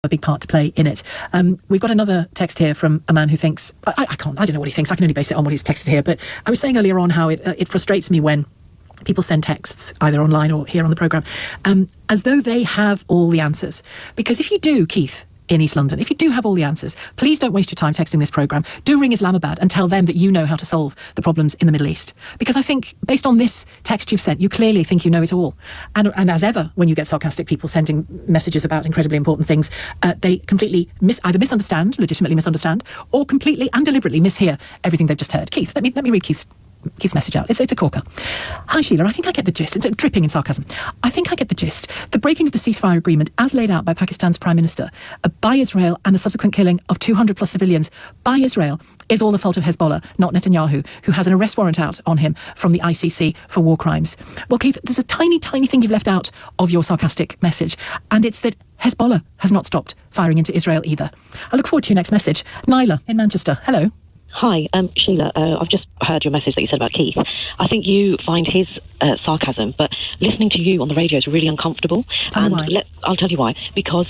a big part to play in it. We've got another text here from a man who thinks, I don't know what he thinks, I can only base it on what he's texted here, but I was saying earlier on how it frustrates me when people send texts, either online or here on the programme, as though they have all the answers. Because if you do, Keith, in East London, if you do have all the answers, please don't waste your time texting this programme. Do ring Islamabad and tell them that you know how to solve the problems in the Middle East. Because I think, based on this text you've sent, you clearly think you know it all. And as ever, when you get sarcastic people sending messages about incredibly important things, they completely either misunderstand, legitimately misunderstand, or completely and deliberately mishear everything they've just heard. Keith, let me read Keith's message out. It's a corker. Hi Sheila, I think I get the gist. It's dripping in sarcasm. I think I get the gist. The breaking of the ceasefire agreement as laid out by Pakistan's Prime Minister by Israel and the subsequent killing of 200 plus civilians by Israel is all the fault of Hezbollah, not Netanyahu, who has an arrest warrant out on him from the ICC for war crimes. Well, Keith, there's a tiny thing you've left out of your sarcastic message, and it's that Hezbollah has not stopped firing into Israel either. I look forward to your next message. Nyla in Manchester. Hello. Hi, Sheila. I've just heard your message that you said about Keith. I think you find his sarcasm, but listening to you on the radio is really uncomfortable. Tell me why. I'll tell you why. Because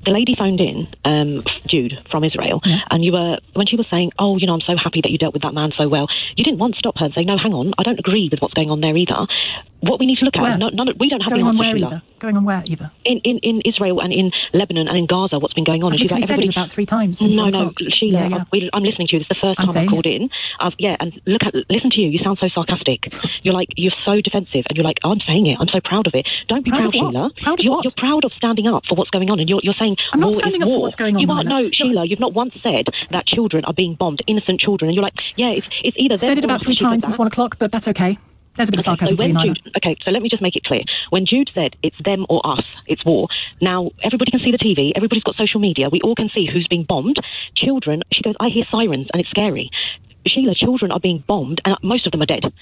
the lady phoned in, Jude from Israel, and when she was saying, "Oh, I'm so happy that you dealt with that man so well," you didn't once stop her and say, "No, hang on, I don't agree with what's going on there either." What we need to look at, we don't have going the on answer, where Sheila. either. Going on where either? In Israel and in Lebanon and in Gaza, what's been going on? I've literally said it about 3 times since No, Sheila, yeah. I'm listening to you. This is the first time I've called in. And listen to you. You sound so sarcastic. You're so defensive, and you're like, "Oh, I'm saying it. I'm so proud of it." Don't be proud, Sheila. Proud of what? You're proud of standing up for what's going on, and you're saying I'm not war standing is up war. for what's going on. You are no, Sheila. You've not once said that children are being bombed, innocent children, and you're like, "Yeah, it's either." Said it about 3 times since 1 o'clock, but that's okay. There's a bit of sarcasm for you, Nyla. So let me just make it clear. When Jude said it's them or us, it's war. Now, everybody can see the TV. Everybody's got social media. We all can see who's being bombed. Children, she goes, "I hear sirens and it's scary." Sheila, children are being bombed and most of them are dead.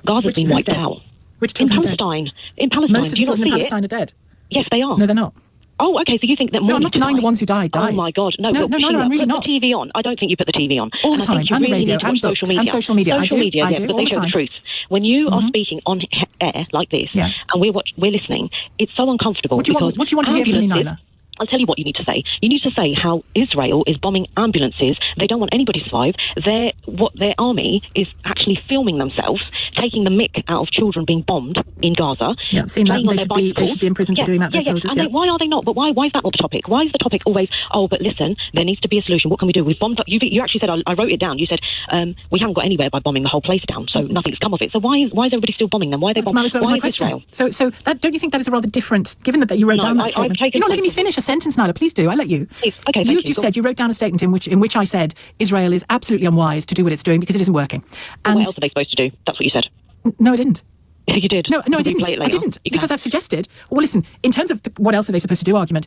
Gaza's been wiped out. Which in children Palestine. In Palestine. Most of the children in Palestine are dead. Yes, they are. No, they're not. Oh, okay, so you think that more... No, I'm not denying the ones who died. Oh, my God. No, I'm really not. Put the TV on. I don't think you put the TV on. All the time, and the radio, and books, and social media. Social media, because they show the truth. When you are speaking on air like this, and we're listening, it's so uncomfortable. What do you want to hear from me, Nyla? I'll tell you what you need to say. You need to say how Israel is bombing ambulances. They don't want anybody to survive. Their army is actually filming themselves, taking the mick out of children being bombed in Gaza. Yeah, seen that. They should be in prison for doing that, their soldiers. And why are they not? But why is that not the topic? Why is the topic always, "Oh, but listen, there needs to be a solution. What can we do? We've bombed up." You actually said, I wrote it down. You said, "We haven't got anywhere by bombing the whole place down, so nothing's come of it." So why is everybody still bombing them? Why are they bombing? Why is Israel? So that, don't you think that is a rather different, given that you wrote down that statement? You're not letting me finish a sentence, Nyla. Please do. I let you. Please. Okay, you just said you wrote down a statement in which I said Israel is absolutely unwise to do what it's doing because it isn't working. And what else are they supposed to do? That's what you said. No, I didn't. You did. No, I didn't. I didn't. Because I've suggested, well, listen, in terms of what else are they supposed to do argument,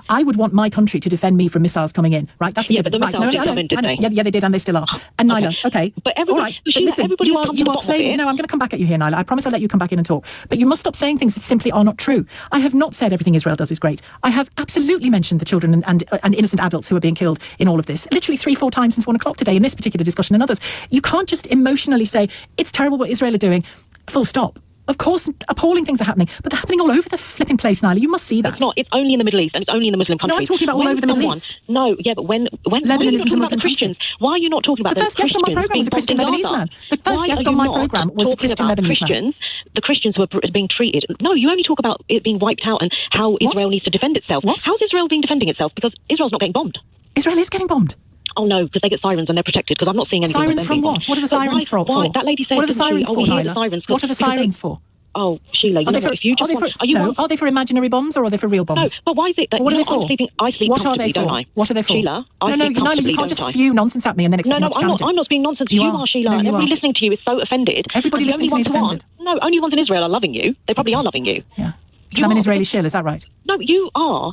I would want my country to defend me from missiles coming in, right? That's a given. The missiles didn't come in, did they? Yeah, they did, and they still are. And Nyla, okay. But everybody, all right. But listen, you are playing. No, I'm going to come back at you here, Nyla. I promise I'll let you come back in and talk. But you must stop saying things that simply are not true. I have not said everything Israel does is great. I have absolutely mentioned the children and innocent adults who are being killed in all of this. Literally 3-4 times since 1 o'clock today in this particular discussion and others. You can't just emotionally say, it's terrible what Israel are doing, full stop. Of course, appalling things are happening, but they're happening all over the flipping place, Nyla. You must see that. It's not. It's only in the Middle East, and it's only in the Muslim countries. No, I'm talking about all over the Middle East. No, yeah, but when Lebanon isn't a Muslim Christians, why are you not talking about the first guest on my programme was a Christian Lebanese man. The first guest on my programme was the Christian Lebanese man. The Christians who are being treated. No, you only talk about it being wiped out and how Israel needs to defend itself. How's Israel being defending itself? Because Israel's not getting bombed. Israel is getting bombed. Oh no, because they get sirens and they're protected. Because I'm not seeing anything. Sirens from what? What are the sirens for? That lady said. What are the sirens for, Nyla? What are the sirens for? Oh, Sheila, are they for imaginary bombs or are they for real bombs? No, but why is it that what are they for? I sleep comfortably, don't I? What are they for? Sheila, Nyla, you can't just spew nonsense at me and then expect me to challenge it. I'm not spewing nonsense. You are, Sheila. No, everybody listening to you is so offended. Everybody listening to me is offended. No, only ones in Israel are loving you. They probably are loving you. Yeah. Because I'm an Israeli shill, is that right? No, you are.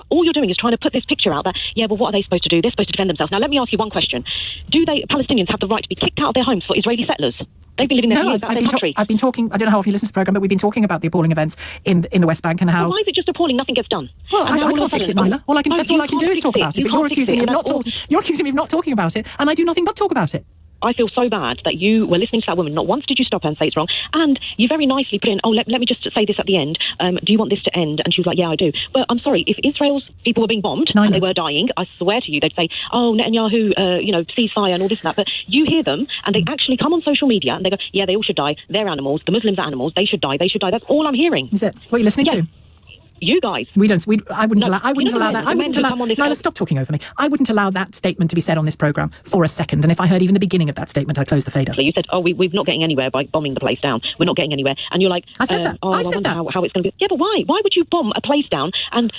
All you're doing is trying to put this picture out that, yeah, well, what are they supposed to do? They're supposed to defend themselves. Now, let me ask you one question. Do Palestinians have the right to be kicked out of their homes for Israeli settlers? They've been living there years out of their country. I've been talking, I don't know how often you listen to the programme, but we've been talking about the appalling events in the West Bank and how... Well, why is it just appalling? Nothing gets done. Well, I can't fix it, Nyla. That's all I can do is talk about it. But you're accusing me of not talking about it, and I do nothing but talk about it. I feel so bad that you were listening to that woman. Not once did you stop her and say it's wrong. And you very nicely put in, let me just say this at the end. Do you want this to end? And she was like, yeah, I do. Well, I'm sorry. If Israel's people were being bombed and they were dying, I swear to you, they'd say, oh, Netanyahu, ceasefire and all this and that. But you hear them and they actually come on social media and they go, yeah, they all should die. They're animals. The Muslims are animals. They should die. They should die. That's all I'm hearing. Is it what you're listening to? You guys. I wouldn't allow that. No, stop talking over me. I wouldn't allow that statement to be said on this programme for a second. And if I heard even the beginning of that statement, I'd close the fader. You said, we're not getting anywhere by bombing the place down. We're not getting anywhere. And you're like, I said that. I wonder how it's going to be. Yeah, but why? Why would you bomb a place down and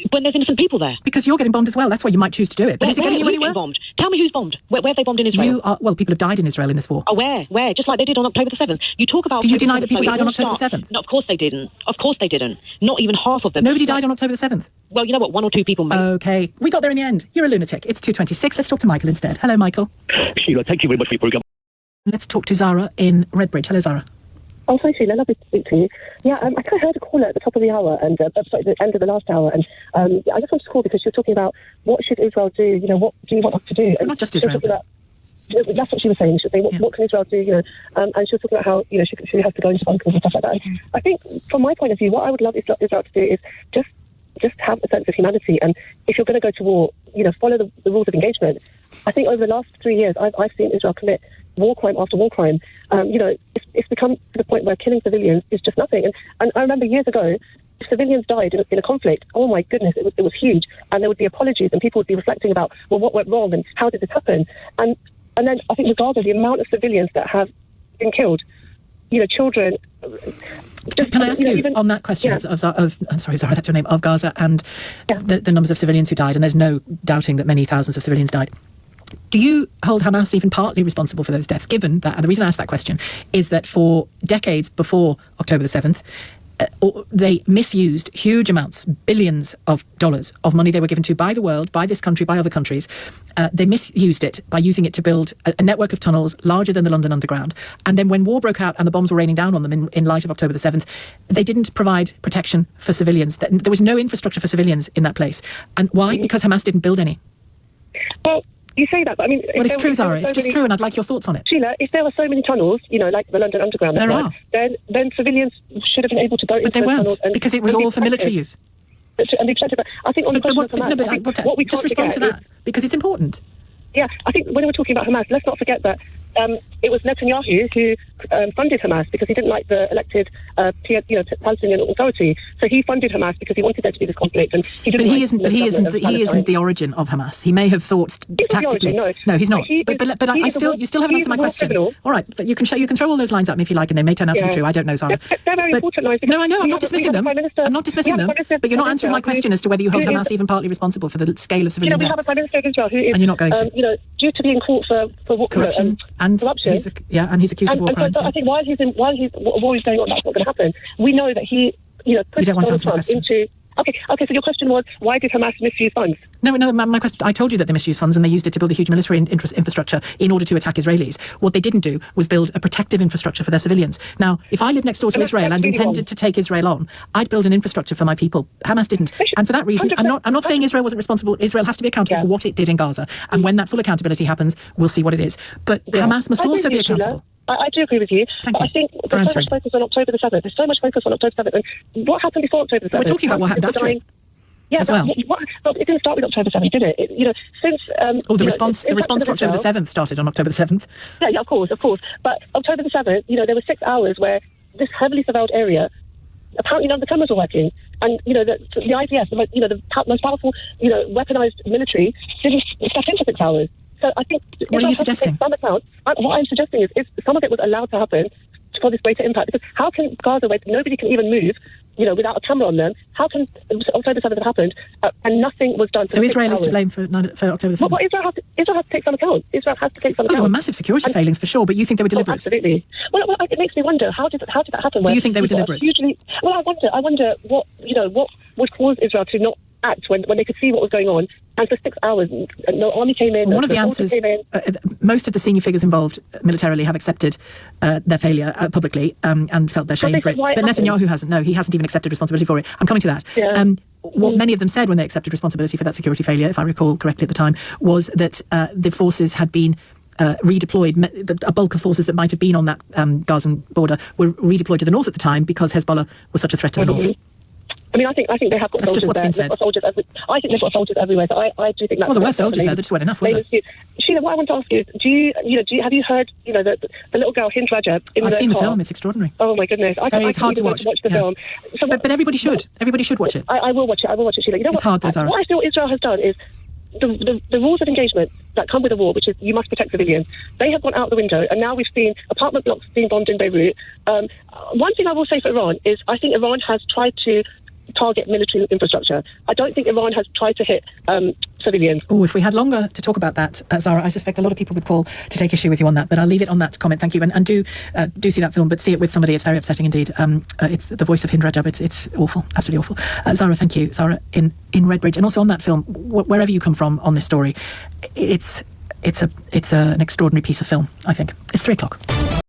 when there's innocent people there? Because you're getting bombed as well. That's why you might choose to do it. But is it getting you anywhere? Bombed? Tell me who's bombed. Where have they bombed in Israel? People have died in Israel in this war. Oh, where? Just like they did on October the 7th. You talk about... Do you deny that people died on October the 7th? No, of course they didn't. Of course they didn't. Not even half of them. Nobody died on October the 7th? Well, you know what? 1 or 2 people may. Okay. We got there in the end. You're a lunatic. It's 2:26. Let's talk to Michael instead. Hello, Michael. Sheila, thank you very much for your programme. Let's talk to Zara in Redbridge. Hello, Zara. Oh, hi, Sheila. Lovely to speak to you. Yeah, I kind of heard a caller at the top of the hour, and the end of the last hour, and I just wanted to call because she was talking about what should Israel do, what do you want us to do? And not just Israel. That's what she was saying. She was saying, what can Israel do, and she was talking about how, she has to go into bunkers and stuff like that. And I think, from my point of view, what I would love Israel to do is just have a sense of humanity, and if you're going to go to war, follow the rules of engagement. I think over the last 3 years, I've seen Israel commit war crime after war crime. It's become to the point where killing civilians is just nothing. And I remember years ago, if civilians died in a conflict, oh my goodness, it was huge. And there would be apologies and people would be reflecting about, well, what went wrong and how did this happen? And then I think with Gaza, the amount of civilians that have been killed, children... Can I ask you on that question of I'm sorry, Zara, that's your name, of Gaza and the numbers of civilians who died, and there's no doubting that many thousands of civilians died. Do you hold Hamas even partly responsible for those deaths, given that, and the reason I ask that question is that for decades before October the 7th, they misused huge amounts, billions of dollars of money they were given to by the world, by this country, by other countries. They misused it by using it to build a network of tunnels larger than the London Underground. And then when war broke out and the bombs were raining down on them in light of October the 7th, they didn't provide protection for civilians. There was no infrastructure for civilians in that place. And why? Because Hamas didn't build any. Well, you say that, but I mean... Well, it's true, Zara. It's just true, and I'd like your thoughts on it. Sheila, if there were so many tunnels, like the London Underground, then civilians should have been able to go into those tunnels. But they weren't, because it was all for military use. And be protected. But I think on the question of Hamas, what we just respond to that, because it's important. Yeah, I think when we're talking about Hamas, let's not forget that it was Netanyahu who funded Hamas because he didn't like the elected Palestinian Authority. So he funded Hamas because he wanted there to be this conflict. And he didn't. But he isn't the origin of Hamas. He may have thought tactically. No, he's not. But you still haven't answered my question. Criminal. All right, but you can throw all those lines at me if you like, and they may turn out to be true. I don't know, Zara. They're very important lines. No, I know. I'm not dismissing them. I'm not dismissing them. But you're not answering my question as to whether you hold Hamas even partly responsible for the scale of civilian deaths. We have a Prime Minister of Israel who is, and you're not going to. Due to be in court for corruption. And he's accused of war crimes. I think while war is going on, that's not going to happen. We know that he, put Donald Trump into... Okay, so your question was, why did Hamas misuse funds? No, my question, I told you that they misused funds and they used it to build a huge military infrastructure in order to attack Israelis. What they didn't do was build a protective infrastructure for their civilians. Now, if I lived next door to Israel and intended to take Israel on, I'd build an infrastructure for my people. Hamas didn't. And for that reason, I'm not saying Israel wasn't responsible. Israel has to be accountable for what it did in Gaza. And when that full accountability happens, we'll see what it is. But Hamas must also be accountable. I do agree with you. Thank you. I think there's so much focus on October the 7th. There's so much focus on October 7th. And what happened before October the 7th? We're talking about what happened after it. Yeah, as well. But it didn't start with October 7th, did it? Since... the response to October the 7th started on October the 7th. Yeah, of course. But October the 7th, there were 6 hours where this heavily surveilled area, apparently none of the cameras were working. And, the IDF, the most powerful, weaponized military, didn't step into 6 hours. So I think... What are you suggesting? What I'm suggesting is some of it was allowed to happen for this greater impact. Because how can Gaza, where nobody can even move, without a camera on them, how can October 7th have happened and nothing was done? So Israel is to blame for October 7th? Well, Israel has to take some account. Israel has to take some account. There were massive security failings for sure, but you think they were deliberate? Absolutely. Well, it makes me wonder, how did that happen? Do you think they were deliberate? I wonder what would cause Israel to not act when they could see what was going on, and for 6 hours no army came in. Well, one of the answers, most of the senior figures involved militarily have accepted their failure publicly and felt their shame for it. But Netanyahu hasn't. No, he hasn't even accepted responsibility for it. I'm coming to that. Yeah. What many of them said when they accepted responsibility for that security failure, if I recall correctly at the time, was that the forces had been redeployed. A bulk of forces that might have been on that Gazan border were redeployed to the north at the time because Hezbollah was such a threat to the north. I mean, I think they have got that's soldiers just what's there. been said. I think they've got soldiers everywhere. So I do think that's... Well, there were soldiers there. There just weren't enough, were there? Sheila, what I want to ask you is, have you heard, the little girl, Hind Rajab, in I've seen the car? film. It's extraordinary. Oh, my goodness. It's hard to watch. Watch the film. So but everybody should. Everybody should watch it. I will watch it, Sheila. You know it's hard, though, Zara. What I feel Israel has done is the rules of engagement that come with a war, which is you must protect civilians, they have gone out the window, and now we've seen apartment blocks being bombed in Beirut. One thing I will say for Iran is I think Iran has tried to target military infrastructure. I don't think Iran has tried to hit civilians. Oh, if we had longer to talk about that, Zara, I suspect a lot of people would call to take issue with you on that, but I'll leave it on that comment. Thank you. And do see that film, but see it with somebody. It's very upsetting indeed. It's the voice of Hind Rajab. It's awful, absolutely awful. Zara, thank you. Zara in Redbridge, and also on that film, wherever you come from on this story, it's an extraordinary piece of film, I think. It's 3:00.